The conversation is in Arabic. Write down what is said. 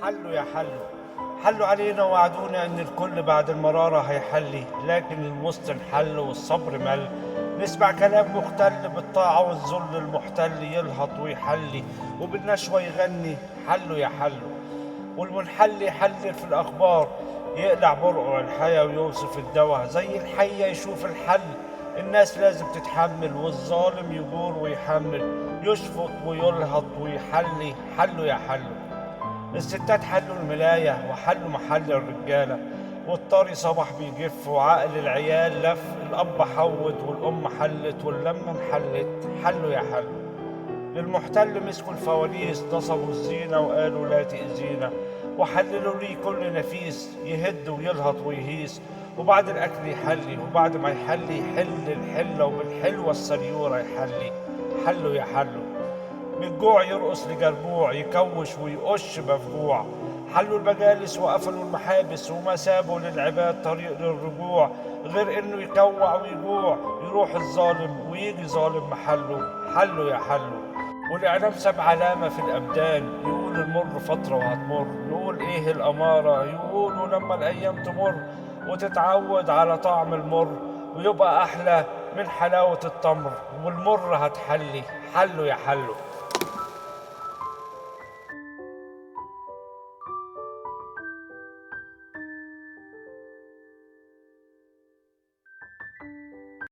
حلوا يا حلوا. حلوا علينا ووعدونا ان الكل بعد المرارة هيحلي، لكن الوسط انحل والصبر مل. نسمع كلام مختل بالطاعة والذل المحتل يلهط ويحلي، وبالنشوة يغني حلوا يا حلوا. والمنحل يحلل في الأخبار، يقلع برقع الحياة ويوصف الدواء زي الحية يشوف الحل. الناس لازم تتحمل والظالم يجور ويحمل، يشفط ويلهط ويحلي حلوا يا حلوا. الستات حلوا الملاية وحلوا محل الرجالة، والطري صبح بيجف وعقل العيال لف. الأب حود والأم حلت واللمة انحلت حلوا يا حلوا. للمحتل مسكوا الفوانيس نصبوا الزينة وقالوا لا تأذينا، وحللوا لي كل نفيس يهد ويلهط ويهيس. وبعد الأكل يحلي وبعد ما يحلي يحل الحلة وبالحلوة السريورة يحلي حلوا يا حلوا. من الجوع يرقص لجربوع يكوش ويقش مفجوع. حلوا المجالس وقفلوا المحابس وما سابوا للعباد طريق للرجوع، غير انه يكوع ويجوع يروح الظالم ويجي ظالم محله حلوا يا حلوا. والاعلام ساب علامه في الابدان، يقول المر فتره وهتمر. نقول ايه الاماره، يقولوا لما الايام تمر وتتعود على طعم المر ويبقى احلى من حلاوه التمر، والمر هتحلي حلوا يا حلوا.